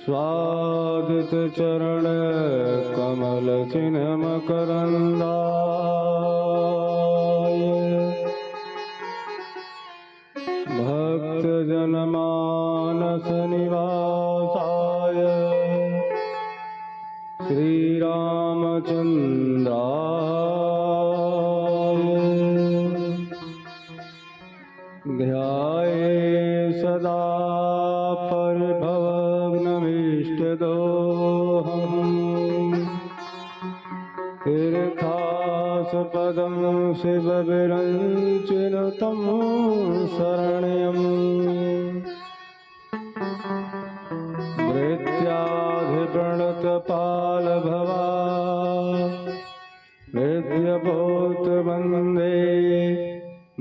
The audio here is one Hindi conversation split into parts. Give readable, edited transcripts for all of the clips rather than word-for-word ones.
स्वादित चरण कमल चिन्ह मकरंदाय भक्त जनमानस निवासाय श्री रामचंद्राय ध्याये सदा परिभवग्नमीष्टदोहम् तीर्थास्पदं शिवविरञ्चिनुतं शरण्यम् भृत्याधिप्रणतपालभवा हृद्यभूत वन्दे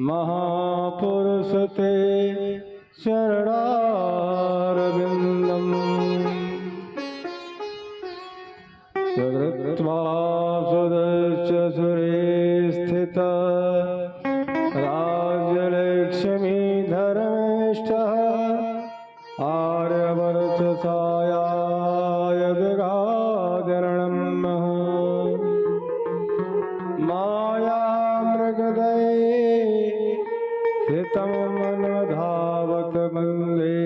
महापुरुष ते शरणारविन्दम् स्वकृत्वा सुदश्च सुरे स्थित राज्यलक्ष्मी धर्मिष्ठः आर्यवर्चसायाय जगादरणम् मायामृगदये हितं मनधावत वन्दे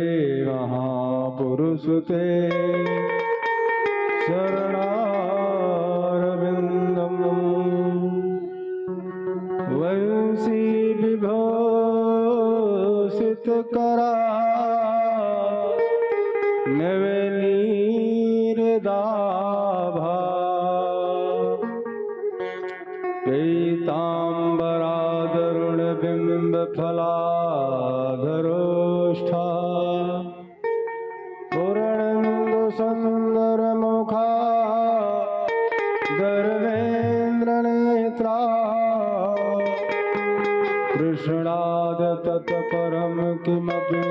महापुरुषते शरणारविन्दम् वंशी विभूषितकरा नवनीरदाभा पीताम्बरादरुणबिम्बफलाधरोष्ठा पूर्णेन्दुसुन्दरमुखा गर्वेन्द्रनेत्रा कृष्णाद तत्परं किमपि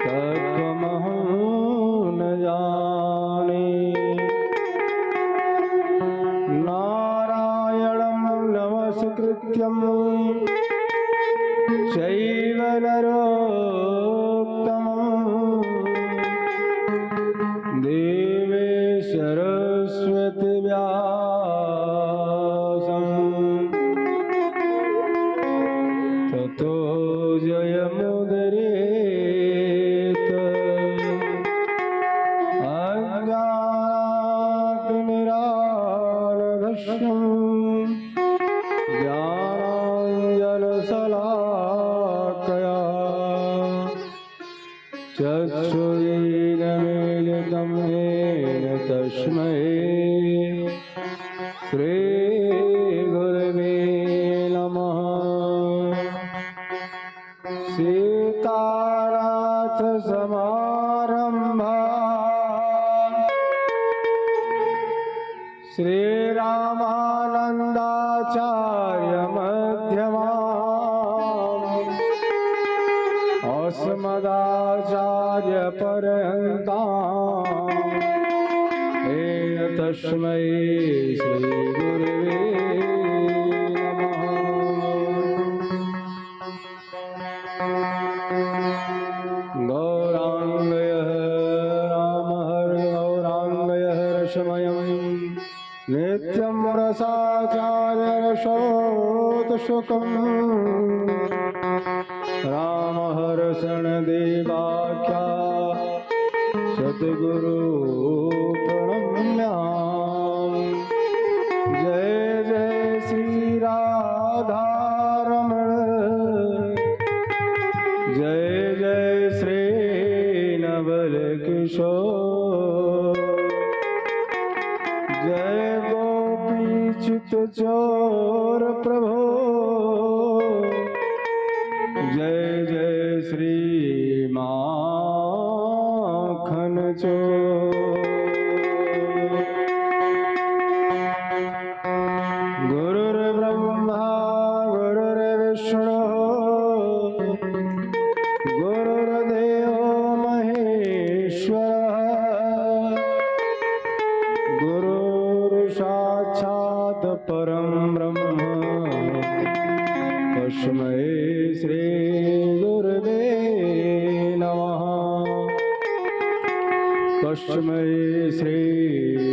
तत्त्वमहं न जाने नारायणं नमस्कृत्यं चैव नरोत्तमं देवी सरस्वती व्यासं ततो जयमुदीरयेत् अज्ञानतिमिरान्धस्य ज्ञानाञ्जनशलाकया चक्षुरुन्मीलितं येन तस्मै श्रीगुरवे नमः। सीतानाथसमारम्भा श्रीरामानन्दाचार्यमध्यमाम् अस्मदाचार्यपर्यन्ताम् येन तस्मै श्रीगुरवे नमः। गौराङ्गयः राम हरि गौराङ्गयः रसमयं नित्यं रसाचार्यरसोत्सुकं रामहर्षणदेवाख्या सद्गुरु प्रणम्यामि। जय जय श्री राधारमण जय जय श्री नवल किशोर जय गोपीचित चोर प्रभो जय जय श्री माखन चोर। गुरुर्ब्रह्मा गुरुर्विष्णु गुरुर्देवो महेश्वरः गुरुर्साक्षात् परं ब्रह्म तस्मै श्री गुरुवे नमः। तस्मै श्री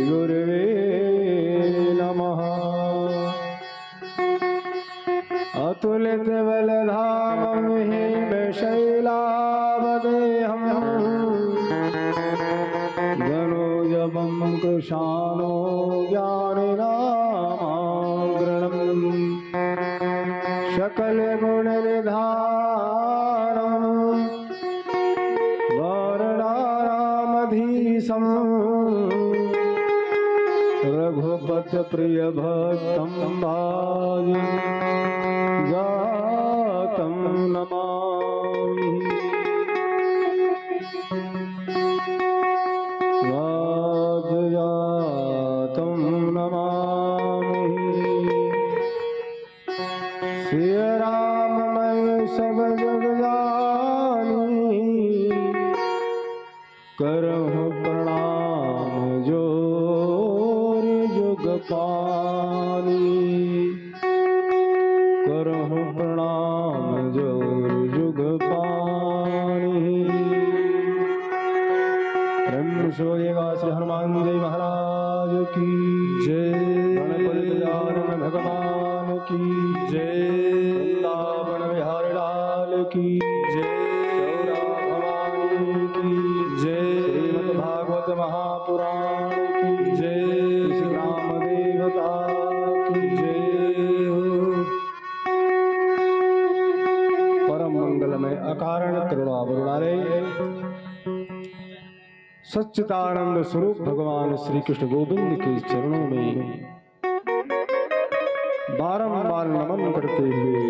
गुरवे नमः। अतुलित बलधामं हिमशैलावदेहं धनुजवं कृशानो ज्ञानिनामाग्रणम् सकलगुणनिधानं वर्णारामधीशं रघुपतिप्रियभक्तं भाज जातं नमामि। वाजजातं नमामि। श्री राम मैं सब जग जानी, करहु प्रणाम जोर जुग पानी। करहु प्रणाम जोर जुग पानी। ब्रह्म सोएगा श्री हनुमान जी महाराज की जय। गणपति गजानन भगवान की जय। वृंदावन बिहारी लाल की जय। गौरा भवानी की जय। श्रीमद् भागवत महापुराण की जय। श्री राम देवता की जय। परम मंगलमय अकारण करुणावरुणालय सच्चिदानंद स्वरूप भगवान श्री कृष्ण गोविंद के चरणों में बारंबार नमन करते हुए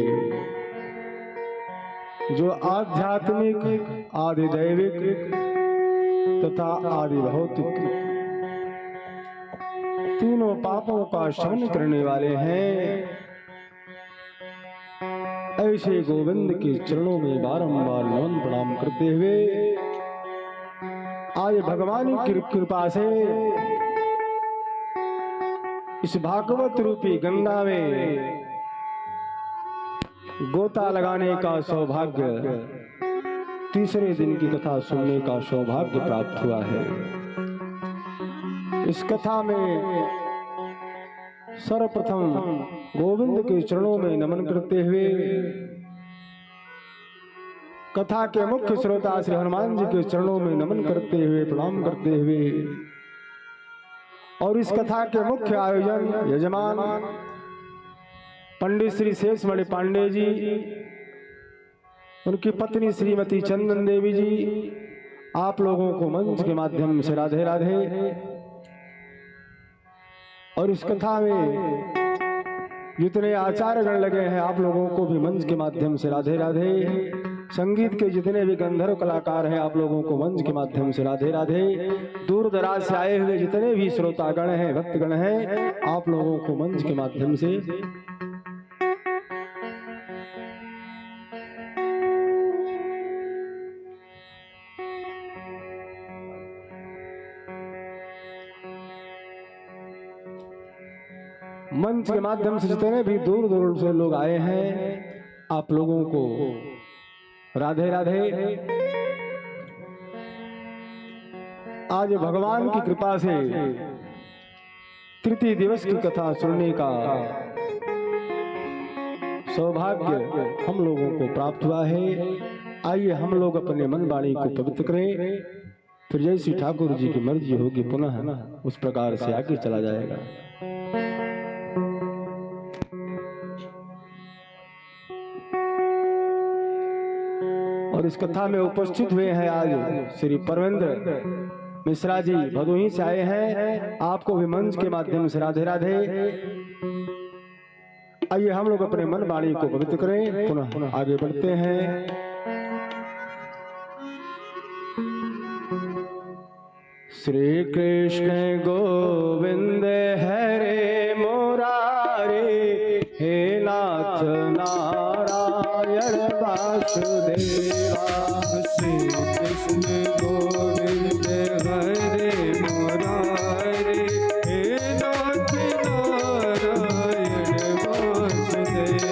जो आध्यात्मिक, आदि दैविक तथा आदि भौतिक तीनों पापों का शमन करने वाले हैं, ऐसे गोविंद के चरणों में बारंबार नमन प्रणाम करते हुए आज भगवान की कृपा से इस भागवत रूपी गंगा में गोता लगाने का सौभाग्य, तीसरे दिन की कथा सुनने का सौभाग्य प्राप्त हुआ है। इस कथा में सर्वप्रथम गोविंद के चरणों में नमन करते हुए कथा के मुख्य श्रोता श्री हनुमान जी के चरणों में नमन करते हुए प्रणाम करते हुए और इस कथा के मुख्य आयोजन यजमान पंडित श्री शेषमणि पांडे जी, उनकी पत्नी श्रीमती चंदन देवी जी, आप लोगों को मंच के माध्यम से राधे राधे। और इस कथा में जितने आचार्यगण लगे हैं आप लोगों को भी मंच के माध्यम से राधे राधे। संगीत के जितने भी गंधर्व कलाकार हैं आप लोगों को मंच के माध्यम से राधे राधे। दूर दराज से आए हुए जितने भी श्रोतागण हैं, भक्तगण हैं, आप लोगों को मंच के माध्यम से मंच के माध्यम से जितने भी दूर दूर से लोग आए हैं आप लोगों को राधे राधे। आज भगवान की कृपा से तृतीय दिवस की कथा सुनने का सौभाग्य हम लोगों को प्राप्त हुआ है। आइए हम लोग अपने मन वाणी को पवित्र करें, फिर जैसी ठाकुर जी की मर्जी होगी पुनः उस प्रकार से आगे चला जाएगा। और इस कथा में उपस्थित हुए हैं आज श्री परमेंद्र मिश्रा जी भदोही से आए हैं, आपको भी मंच के माध्यम से राधे राधे। आइए हम लोग अपने मन वाणी को पवित्र करें, पुनः आगे बढ़ते हैं। श्री कृष्ण गोविंद हरे मुरारे, हे नाथ नारायण वासुदेवा। श्री कृष्ण गोविंद हरे मुरारे, हे नाथ नारायण वासुदेवा।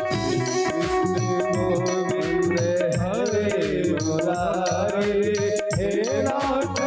श्री कृष्ण गोविंद हरे मुरारे, हे नाथ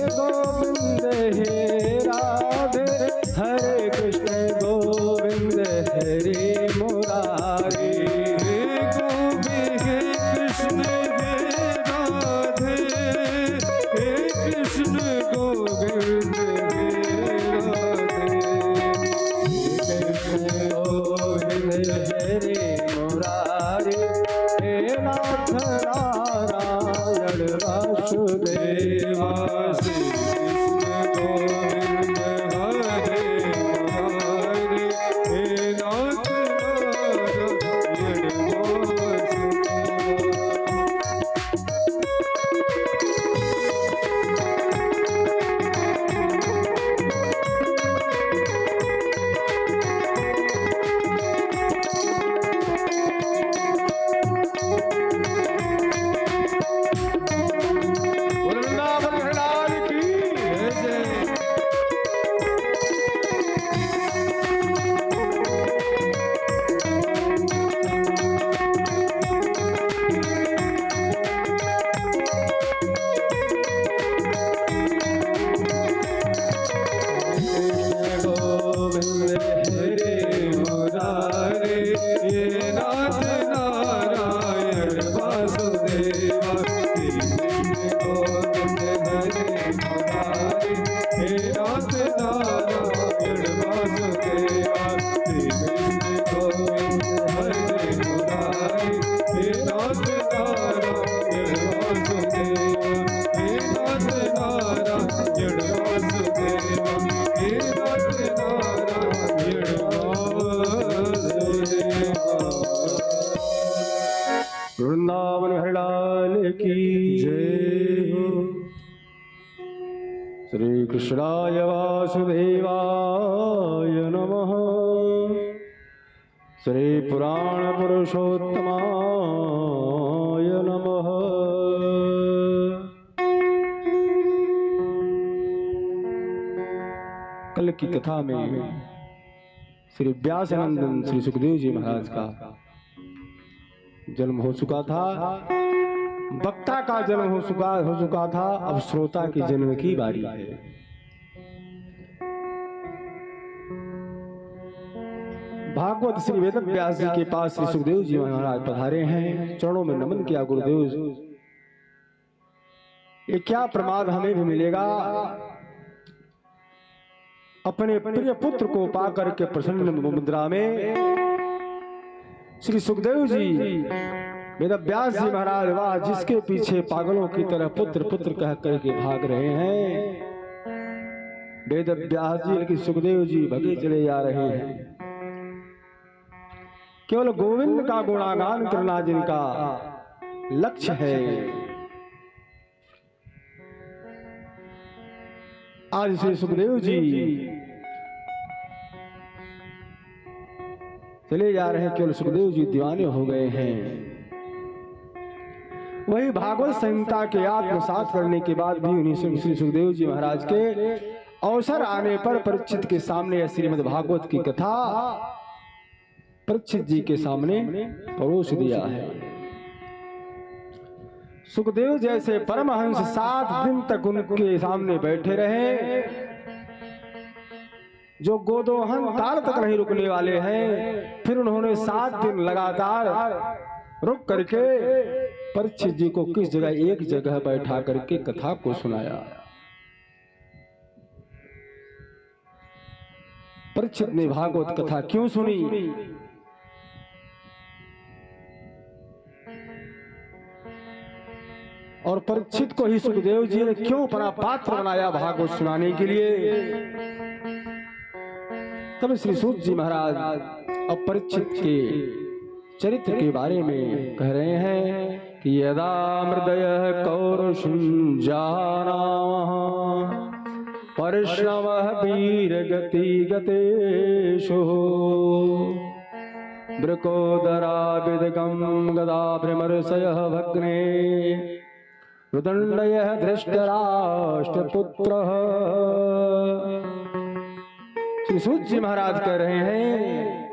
गोविंद हे राधे, हरे कृष्ण गोविंद हरे मुरारी। गोविंद हे कृष्ण हे राधे, हे कृष्ण गोविंद हे राधे, कृष्ण गोविंद हरे मुरारी, हे नाथ नारायण वासुदेवा। श्री कृष्ण गोविंद हरे मुरारी, हे नाथ नारायण वासुदेवा। वृंदावन हरलाल की जय जय। गोविंद हरे मुरारे, हे नाथ नारायण वासुदेवा। श्री कृष्ण गोविंद हरे मुरारे, हे नाथ नारायण वासुदेवा। श्री कृष्ण गोविंद हरे मुरारे, हे नाथ नारायण वासुदेवा। हे नाथ नारायण वासुदेवा, हे नाथ नारायण वासुदेवा। वृंदावन हरलाल की जय हो। श्री कृष्णाय वासुदेवाय नमः। श्री पुराण पुरुषोत्तमाय नमः। कल की कथा में श्री व्यासनंदन श्री सुखदेव जी महाराज का जन्म हो चुका था, वक्ता का जन्म हो चुका था। अब श्रोता के जन्म की बारी है। भागवत श्री वेद व्यास जी के पास श्री सुखदेव जी महाराज पधारे हैं, चरणों में नमन किया। गुरुदेव, ये क्या प्रमाद हमें भी मिलेगा अपने प्रिय पुत्र को पाकर के प्रसन्न मुद्रा में। श्री सुखदेव जी वेद व्यास जी महाराज, वाह, जिसके पीछे पागलों की तरह पुत्र पुत्र कह करके भाग रहे हैं। वेद व्यास जी लेकिन सुखदेव जी भगे चले जा रहे हैं। केवल गोविंद का गुणागान करना जिनका लक्ष्य है, आज श्री सुखदेव जी चले जा रहे हैं। केवल सुखदेव जी दीवाने हो गए हैं। वही भागवत संहिता के आत्मसात करने के बाद भी उन्हीं श्री सुखदेव जी महाराज के अवसर आने पर परीक्षित के सामने श्रीमद् भागवत की कथा परीक्षित जी के सामने परोस दिया है। सुखदेव जैसे परमहंस 7 दिन तक उनके सामने बैठे रहे, जो गोदोहन काल तक नहीं रुकने वाले हैं। फिर उन्होंने 7 दिन लगातार रुक करके परीक्षित जी को किस जगह एक जगह बैठा करके कथा को सुनाया। परीक्षित ने भागवत कथा क्यों सुनी, और परीक्षित को ही सुखदेव जी ने क्यों अपना पात्र बनाया भागवत सुनाने के लिए। तब श्री सूत जी महाराज अब परीक्षित के चरित्र के बारे में कह रहे हैं कि यदा मृदय कौरसुंजाना परिश्रम वीर गति गतेषु वृकोदरा विदगम गदा भ्रमरसयः भग्ने रुदंडयः धृष्टराष्ट्रपुत्रः। श्री सूत जी महाराज कह रहे हैं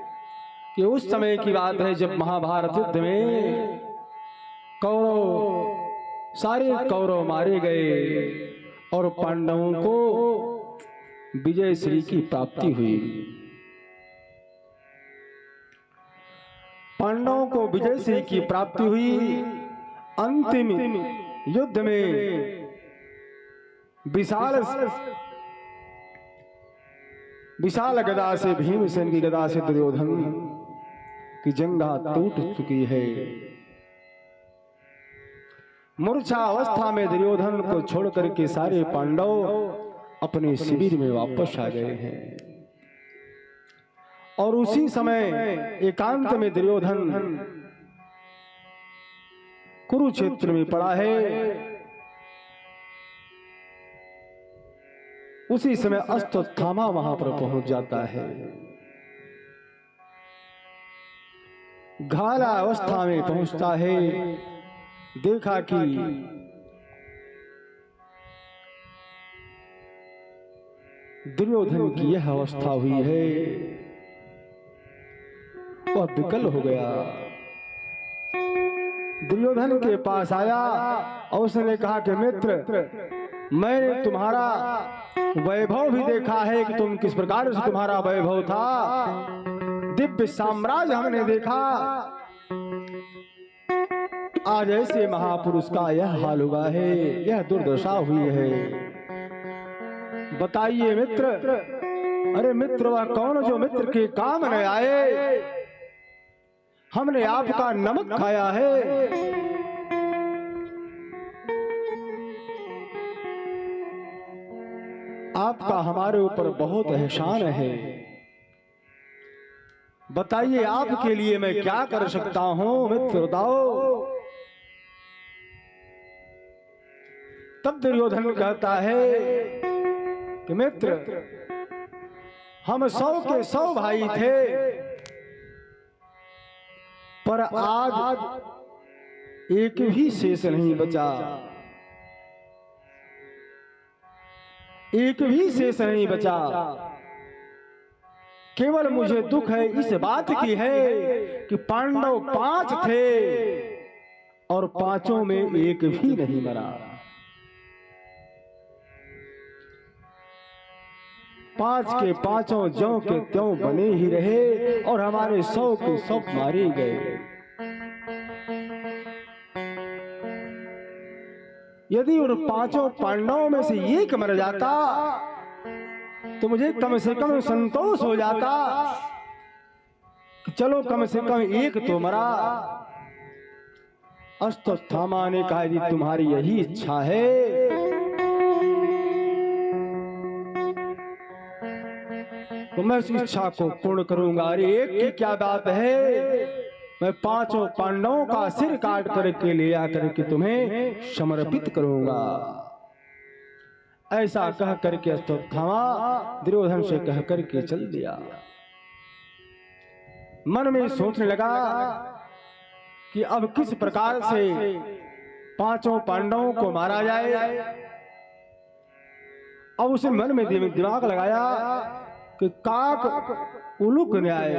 कि उस समय की बात है जब महाभारत युद्ध में सारे कौरव मारे गए और पांडवों को विजय श्री की प्राप्ति हुई। पांडवों को विजय श्री की प्राप्ति हुई। अंतिम युद्ध में विशाल गदा से, भीमसेन की गदा से दुर्योधन की जंघा टूट चुकी है। मूर्छा अवस्था में दुर्योधन को छोड़कर के सारे पांडव अपने शिविर में वापस आ गए हैं। और उसी समय एकांत में दुर्योधन कुरुक्षेत्र में पड़ा है। उसी समय अश्वत्थामा वहां पर पहुंच जाता है। घाला अवस्था में पहुंचता है। देखा कि दुर्योधन की यह अवस्था हुई है, वह विकल हो गया। दुर्योधन के पास आया और उसने कहा कि मित्र, मैंने तुम्हारा वैभव भी देखा है कि तुम किस प्रकार से तुम्हारा वैभव था। दिव्य साम्राज्य हमने देखा। आज ऐसे महापुरुष का यह हाल हुआ है, यह दुर्दशा हुई है। बताइए मित्र। अरे मित्र, वह कौन जो मित्र के काम न आए? हमने आपका नमक खाया है। आपका हमारे ऊपर बहुत एहसान है। बताइए आपके लिए मैं क्या कर सकता हूं? मित्र बताओ। तब दुर्योधन कहता है कि मित्र, हम 100 के 100 भाई थे, पर आज एक भी शेष नहीं बचा। एक भी शेष नहीं बचा। केवल मुझे दुख है इस बात की है कि पांडव 5 थे और 5 में एक भी नहीं मरा। 5 के 5 ज्यों के त्यों बने ही रहे और हमारे 100 के 100 मारे गए। यदि उन 5 पांडवों में से एक मर जाता तो मुझे कम से कम संतोष हो जाता। चलो कम से कम एक तो मरा। अश्वत्थामा ने कहा, जी तुम्हारी यही इच्छा है तो मैं इस इच्छा को पूर्ण करूंगा। अरे एक की क्या बात है, मैं 5 पांडवों का सिर काट करके ले आकर के तुम्हें समर्पित करूंगा। ऐसा कह करके अश्वत्थामा दुर्योधन से कह करके चल दिया। मन में सोचने लगा कि अब किस प्रकार से 5 पांडवों को मारा जाए। अब उसे मन में दिमाग लगाया कि काक उलूक न्याय,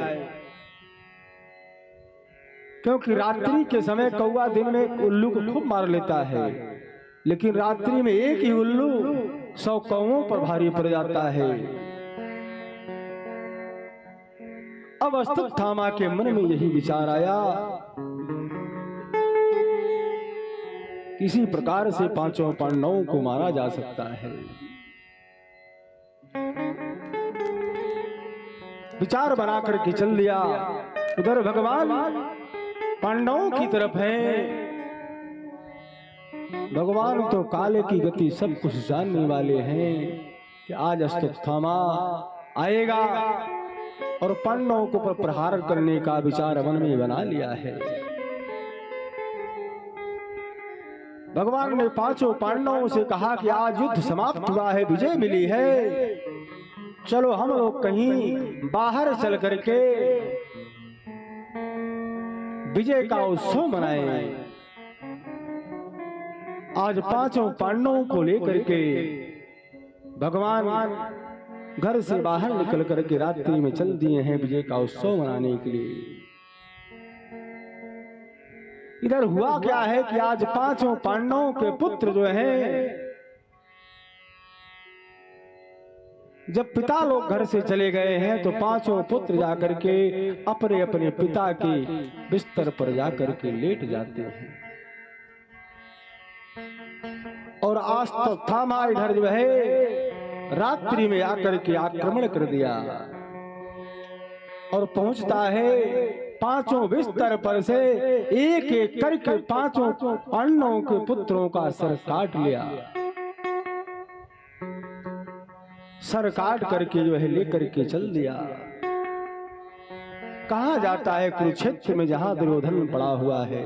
क्योंकि रात्रि के समय कौवा दिन में उल्लू को खूब मार लेता है, लेकिन रात्रि में एक ही उल्लू 100 कौवों पर भारी पड़ जाता है। अब अश्वत्थामा के मन में यही विचार आया, किसी प्रकार से 5 पांडवों को मारा जा सकता है। विचार बना करके चल दिया। उधर भगवान पांडवों की तरफ है। भगवान तो काले की गति सब कुछ जानने वाले हैं कि आज अश्वत्थामा आएगा और पांडवों को पर प्रहार करने का विचार मन में बना लिया है। भगवान ने 5 पांडवों से कहा कि आज युद्ध समाप्त हुआ है, विजय मिली है, चलो हम लोग कहीं बाहर चल करके विजय का उत्सव मनाएं। आज 5 पांडवों को लेकर के भगवान घर से बाहर निकल करके रात्रि में चल दिए हैं विजय का उत्सव मनाने के लिए। इधर हुआ क्या है कि आज 5 पांडवों के पुत्र जो हैं जब पिता लोग घर से चले गए हैं तो पांचों पुत्र जाकर के अपने अपने पिता के बिस्तर पर जाकर के लेट जाते हैं। और अश्वत्थामा इधर जो है रात्रि में आकर के आक्रमण कर दिया और पहुंचता है पांचों बिस्तर पर से एक एक करके पांचों पांडवों के पुत्रों का सर काट लिया। सर काट करके जो है लेकर के चल दिया। कहा जाता है कुरुक्षेत्र में जहां दुर्योधन पड़ा हुआ है।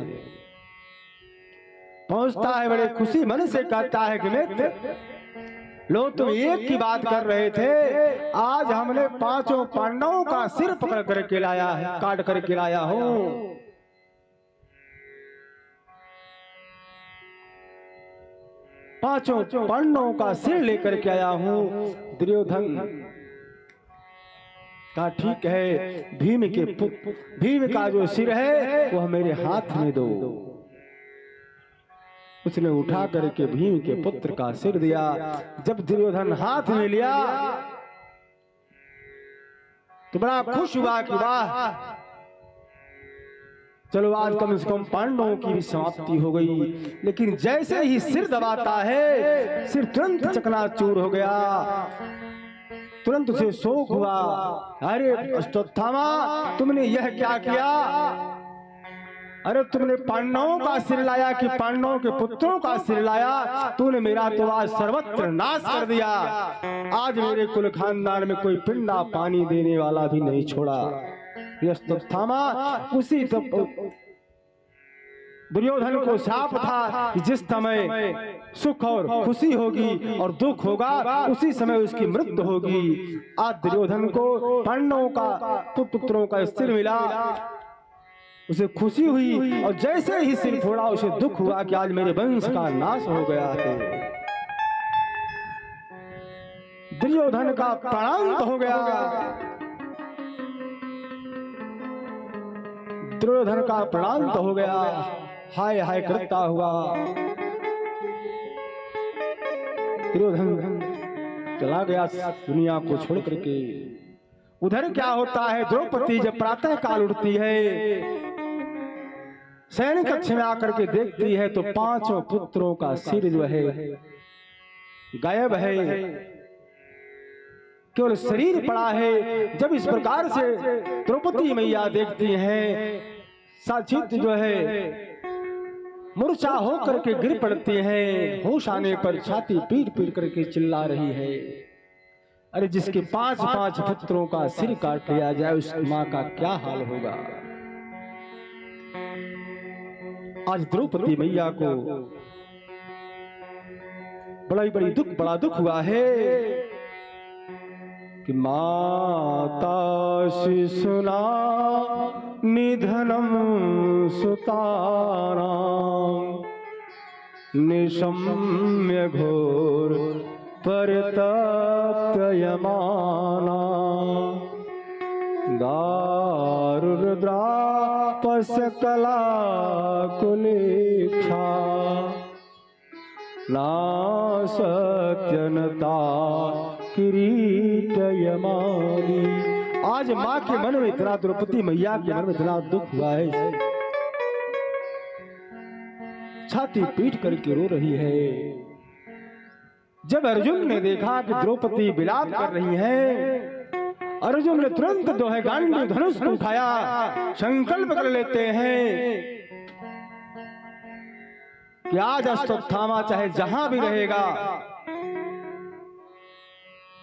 पहुंचता है बड़े खुशी मन से कहता है कि मित्र लोग तुम एक की बात कर रहे थे, आज हमने पांचों पांडवों का सिर पकड़ करके लाया है, काट करके लाया हूं। पांचों पांडवों का सिर लेकर के आया हूं। दुर्योधन का ठीक है, भीम का जो सिर है वह मेरे हाथ में दो। उसने उठा करके भीम के पुत्र का सिर दिया। जब दुर्योधन हाथ में लिया तो बड़ा खुश हुआ कि वाह, चलो आज कम से कम पांडवों की भी समाप्ति हो गई। लेकिन जैसे ही सिर दबाता है सिर तुरंत चकनाचूर हो गया, तुरंत उसे शोक हुआ। अरे अश्वत्थामा तुमने यह क्या किया? अरे तुमने पांडवों का सिर लाया कि पांडवों के पुत्रों का सिर लाया? तूने मेरा तो आज सर्वत्र नाश कर दिया। आज मेरे कुल खानदान में कोई पिंडा पानी देने वाला भी नहीं छोड़ा। अश्वत्थामा उसी दुर्योधन को शाप था कि जिस समय सुख और खुशी होगी और दुख होगा उसी समय उसकी मृत्यु होगी। आज दुर्योधन को पांडवों का पुत्रों का सिर मिला, उसे खुशी हुई, और जैसे ही सिर फोड़ा उसे दुख हुआ कि आज मेरे वंश का नाश हो गया है। दुर्योधन का प्राणांत हो गया। दुर्योधन का प्राणांत हो गया। हाय हाय करता हुआ दुर्योधन चला गया दुनिया को छोड़ करके। उधर क्या होता है, द्रौपदी जब प्रातः काल उठती है सैन्य कक्ष में आकर के देखती है तो पांचों पुत्रों का सिर जो है गायब है, केवल शरीर पड़ा है। जब इस प्रकार से द्रौपदी मैया देखती हैं, साचित जो है मूर्छा होकर के गिर पड़ती है। होश आने पर छाती पीट पीट करके चिल्ला रही है, अरे जिसके पांच पांच पुत्रों का सिर काट लिया जाए उस मां का क्या हाल होगा। आज द्रौपदी मैया को बड़ा दुख हुआ है कि माता शिशुना निधनम सुतानां निशम्य घोर परितप्यमाना दारुद्रापस्य कला कुलेक्षा नासत्यनता किरीटयमानी। आज माँ के मन में इतना, द्रौपदी मैया के मन में इतना दुख हुआ है, छाती पीट करके रो रही है। जब अर्जुन ने देखा कि द्रौपदी विलाप कर रही है, अर्जुन ने तुरंत जो है गांडीव धनुष को उठाया, संकल्प कर लेते हैं कि आज अश्वत्थामा चाहे जहां भी रहेगा,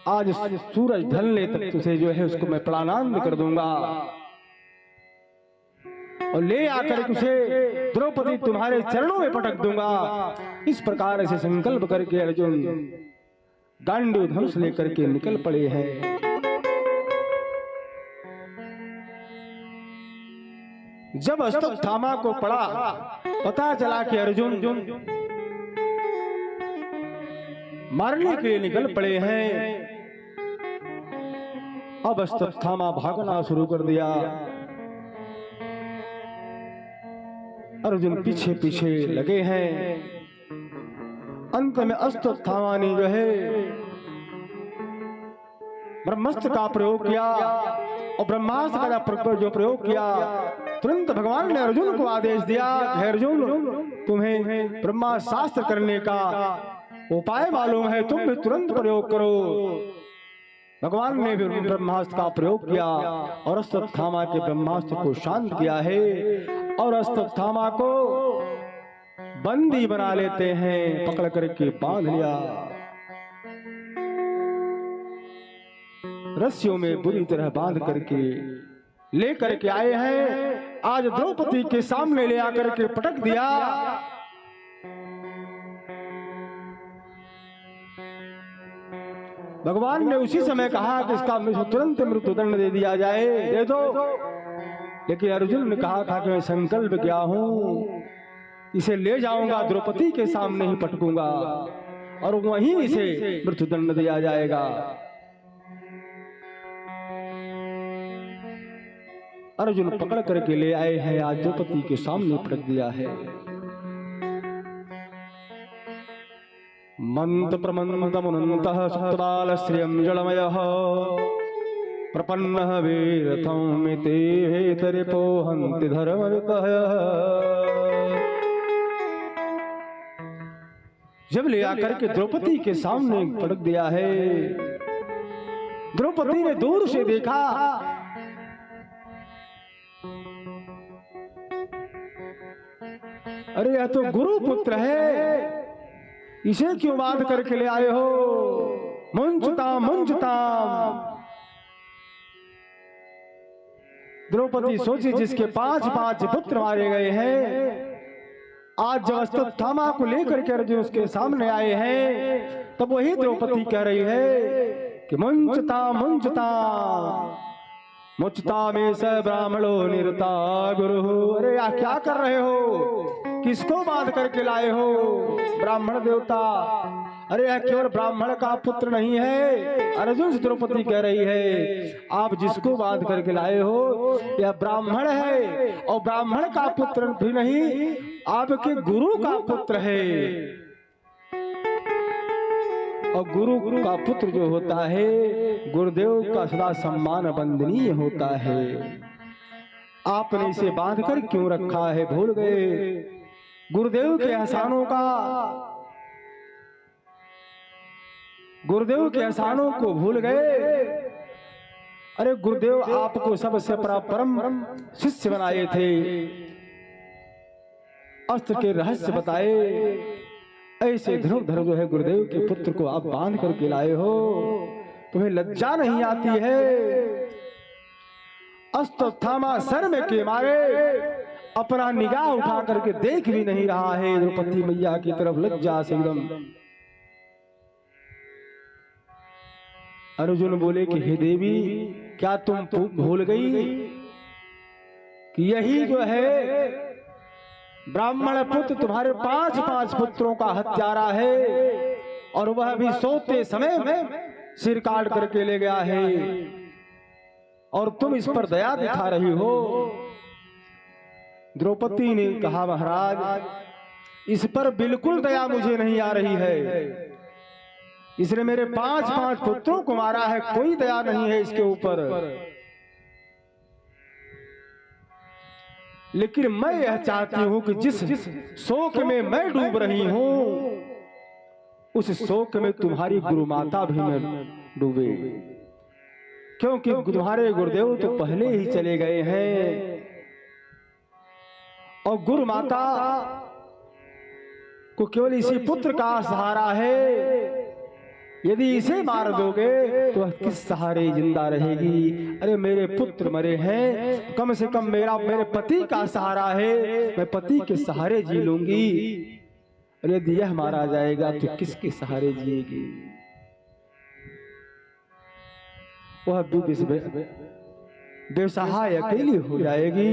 आज सूरज ढलने तक तुझे जो है उसको मैं प्राणांत कर दूंगा और ले आकर उसे द्रौपदी तुम्हारे चरणों में पटक दूंगा। इस प्रकार से संकल्प करके अर्जुन गांडीव धनुष लेकर के निकल पड़े हैं। जब अश्वत्थामा को पता चला कि अर्जुन मारने के लिए निकल पड़े हैं, अब अश्वत्थामा भागना शुरू कर दिया। अर्जुन पीछे पीछे लगे हैं। अंत में अश्वत्थामा ने जो है ब्रह्मास्त्र का प्रयोग किया और ब्रह्मास्त्र का जो प्रयोग किया, तुरंत भगवान ने अर्जुन को आदेश दिया, हे अर्जुन तुम्हें ब्रह्मास्त्र करने का उपाय मालूम है, तुम भी तुरंत प्रयोग करो। भगवान ने भी ब्रह्मास्त्र का प्रयोग किया और अश्वत्थामा के ब्रह्मास्त्र को शांत किया है और अश्वत्थामा को बंदी बना लेते हैं, पकड़ करके बांध लिया, रस्सियों में बुरी तरह बांध करके लेकर के आए हैं। आज द्रौपदी के सामने ले आकर के पटक दिया। भगवान ने उसी समय कहा कि इसका तुरंत मृत्युदंड दे दिया जाए, दे दो। लेकिन अर्जुन ने कहा था कि मैं संकल्प किया हूं, इसे ले जाऊंगा, द्रौपदी के सामने ही पटकूंगा और वहीं इसे मृत्युदंड दिया जाएगा। अर्जुन पकड़ करके ले आए हैं, आज द्रौपदी के सामने पटक दिया है। मंत प्रमंतमुनंतः सुतबाल श्रियं जलमयः प्रपन्नः वीरथं मिते हेतरिपो हन्ति धर्मवितयः। जब ले आकर के द्रौपदी के सामने पटक दिया है, द्रौपदी ने दूर से देखा, अरे यह तो गुरु पुत्र है, इसे क्यों बांध करके ले आए हो? मुंचताम मुंचताम। द्रौपदी सोची जिसके 5 पुत्र मारे गए हैं, आज जब अश्वत्थामा को लेकर के अर्जुन उसके सामने आए हैं, तब वही द्रौपदी कह रही है कि मुंचताम मुंचताम मुचता में स ब्राह्मणो निरता गुरु। अरे या क्या कर रहे हो? किसको बांध करके लाए हो? ब्राह्मण देवता। अरे यह केवल ब्राह्मण का पुत्र नहीं है। अर्जुन से द्रौपदी कह रही है, आप जिसको बांध करके लाए हो यह ब्राह्मण है, और ब्राह्मण का पुत्र भी नहीं, आपके गुरु का पुत्र है। और गुरु का पुत्र जो होता है, गुरुदेव का सदा सम्मान वंदनीय होता है। आपने इसे बांध कर क्यों रखा है? भूल गए गुरुदेव के एहसानों का, गुरुदेव के एहसानों को भूल गए। अरे गुरुदेव आपको सबसे परम शिष्य बनाए थे, अस्त्र के रहस्य बताए, ऐसे धनुर्धर जो है गुरुदेव के पुत्र को आप बांध करके लाए हो, तुम्हें लज्जा नहीं आती है? अश्वत्थामा सर में के मारे अपना निगाह उठा करके देख भी नहीं रहा है द्रौपदी मैया की तरफ, लज्जा से एकदम। अर्जुन बोले कि हे देवी, क्या तुम भूल गई कि यही जो है ब्राह्मण पुत्र तुम्हारे 5 पुत्रों का हत्यारा है, और वह भी सोते समय में सिर काट करके ले गया है, और तुम इस पर दया दिखा रही हो? द्रौपदी ने कहा, महाराज इस पर बिल्कुल दया मुझे नहीं आ रही है, इसने मेरे 5 पुत्रों को मारा है, कोई दया नहीं है इसके ऊपर। लेकिन मैं यह चाहती हूं कि जिस शोक में मैं डूब रही हूं, उस शोक में तुम्हारी गुरु माता भी न डूबे, क्योंकि तुम्हारे गुरुदेव तो पहले ही चले गए हैं, और गुरु माता को केवल इसी पुत्र का सहारा है। यदि इसे मार दोगे तो किस सहारे जिंदा रहेगी? अरे मेरे पुत्र मरे हैं, कम से कम मेरे पति का सहारा है, मैं पति के सहारे जी लूंगी। अरे यदि यह मारा जाएगा तो किसके सहारे जिएगी? वह बेसहाय अकेली हो जाएगी।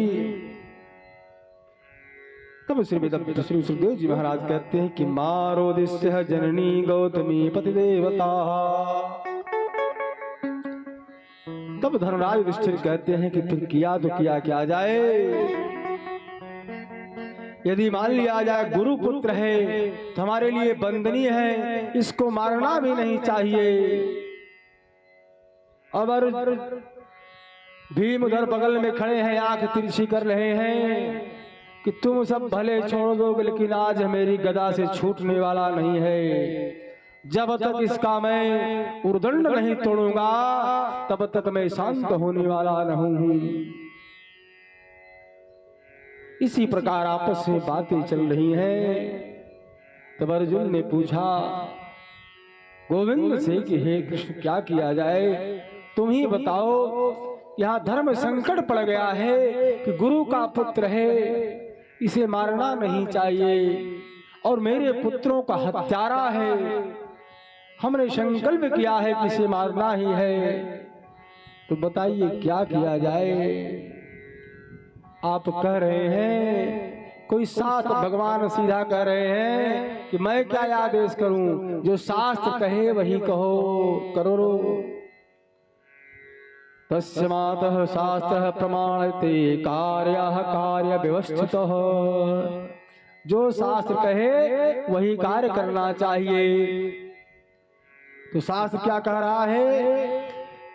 तब श्री सुखदेव जी महाराज कहते हैं कि मारोदिष्य जननी गौतमी पति देवता। तब धर्मराज युधिष्ठिर कहते हैं कि फिर किया तो किया क्या जाए? यदि मान लिया जाए गुरु पुत्र है तो हमारे लिए वंदनीय है, इसको मारना भी नहीं चाहिए। अब भीम उधर बगल में खड़े हैं, आंख तिरछी कर रहे हैं कि तुम सब भले छोड़ दोगे, लेकिन आज मेरी गदा से छूटने वाला नहीं है। जब तक इसका मैं उर्दंड नहीं तोड़ूंगा तब तक मैं शांत होने वाला नहीं हूं। इसी प्रकार आपस में बातें चल रही हैं। तब अर्जुन ने पूछा गोविंद से कि हे कृष्ण, क्या किया जाए, तुम ही बताओ। यहाँ धर्म संकट पड़ गया है कि गुरु का पुत्र है, इसे मारना नहीं चाहिए, और मेरे पुत्रों का हत्यारा है, हमने संकल्प किया है कि इसे मारना ही है। तो बताइए क्या किया जाए। आप कह रहे हैं कोई शास्त्र, भगवान सीधा कह रहे हैं कि मैं क्या आदेश करूं, जो शास्त्र कहे वही कहो करो। तस्मातः शास्त्र प्रमाणते कार्यः कार्य व्यवस्थितः। जो शास्त्र कहे वही कार्य करना चाहिए। तो शास्त्र क्या कह रहा है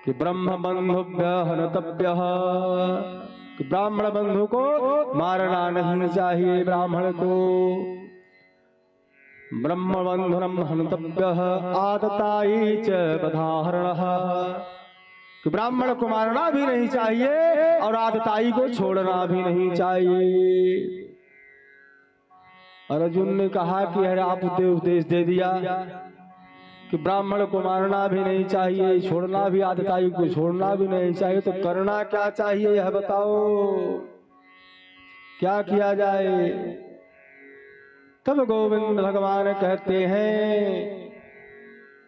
कि ब्रह्म बंधुभ्य हनतभ्यः, कि ब्राह्मण बंधु को मारना नहीं चाहिए। ब्राह्मण को ब्रह्म बंधुरम हनतभ्यः आतताई च बधाहरणः, कि ब्राह्मण को मारना भी नहीं चाहिए और आतताई को छोड़ना भी नहीं चाहिए। अर्जुन ने कहा कि अरे आप उपदेश दे दिया कि ब्राह्मण को मारना भी नहीं चाहिए, छोड़ना भी, आतताई को छोड़ना भी नहीं चाहिए, तो करना क्या चाहिए यह बताओ, क्या किया जाए। तब गोविंद भगवान कहते हैं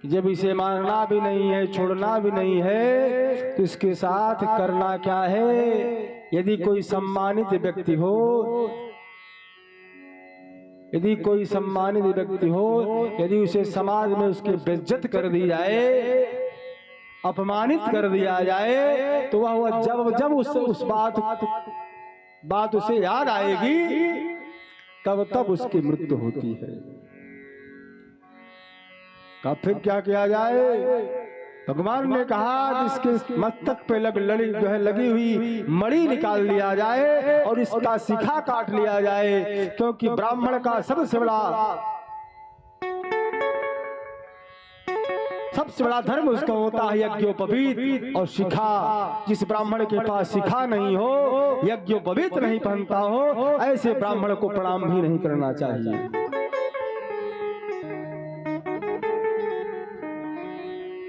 कि जब इसे मारना भी नहीं है, छोड़ना भी नहीं है, तो इसके साथ करना क्या है। यदि कोई सम्मानित व्यक्ति हो, यदि कोई सम्मानित व्यक्ति हो, यदि उसे समाज में उसकी बेइज्जत कर दी जाए, अपमानित कर दिया जाए, तो वह जब उस बात उसे याद आएगी तब उसकी मृत्यु होती है। कब फिर क्या किया जाए। भगवान ने कहा इसके मस्तक पे लगी हुई मणि निकाल लिया जाए और इसका शिखा काट लिया जाए, क्योंकि ब्राह्मण का सबसे बड़ा धर्म उसका होता है यज्ञोपवीत। और शिखा, जिस ब्राह्मण के पास शिखा नहीं हो, यज्ञोपवीत नहीं पहनता हो, ऐसे ब्राह्मण को प्रणाम भी नहीं करना चाहिए।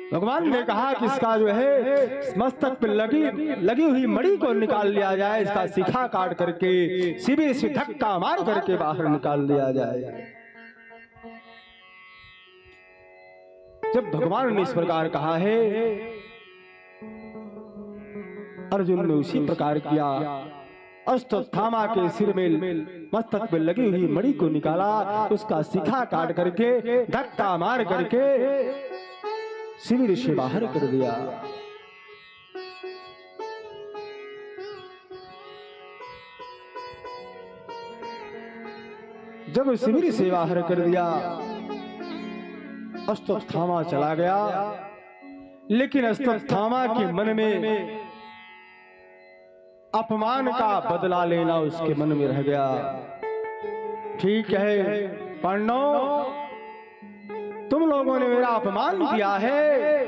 भगवान ने कहा कि इसका जो है मस्तक पे लगी हुई मणि को निकाल लिया जाए, इसका शिखा काट करके शिविर से धक्का मार करके बाहर निकाल दिया जाए। जब भगवान ने इस प्रकार कहा है, अर्जुन ने उसी प्रकार किया। अश्वत्थामा के सिर में मस्तक पे लगी हुई मणि को निकाला, उसका शिखा काट करके धक्का मार करके शिविर से बाहर कर दिया। जब शिविर से बाहर कर दिया, अश्वत्थामा चला गया, लेकिन अश्वत्थामा के मन में अपमान का बदला लेना उसके मन में रह गया। ठीक है पांडव, तुम लोगों ने मेरा अपमान किया है,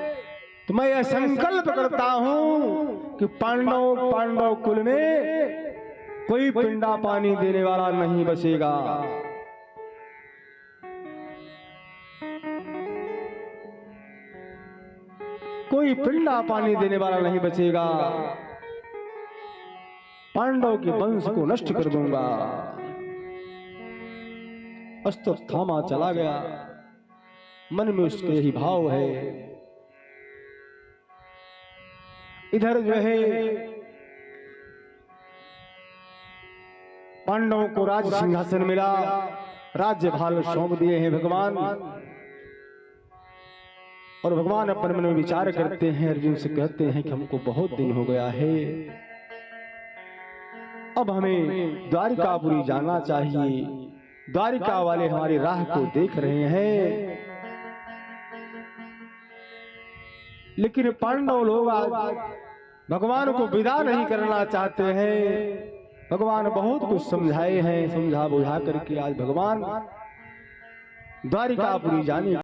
तो मैं यह संकल्प करता हूं कि पांडव कुल में कोई पिंडा पानी देने वाला नहीं बचेगा। कोई पिंडा पानी देने वाला नहीं बचेगा। पांडव के वंश को नष्ट कर दूंगा। अश्वत्थामा चला गया, मन में उसके यही भाव है। इधर जो है पांडवों को राज सिंहासन मिला, राज्य भार सौंप दिए हैं भगवान। और भगवान अपने मन में विचार करते हैं, अर्जुन से कहते हैं कि हमको बहुत दिन हो गया है, अब हमें द्वारिकापुरी जाना चाहिए। द्वारिका वाले हमारी राह को देख रहे हैं, लेकिन पांडव लोग आज भगवान को विदा नहीं करना चाहते हैं। भगवान बहुत कुछ समझाए हैं, समझा बुझा करके आज भगवान द्वारिकापुरी जाने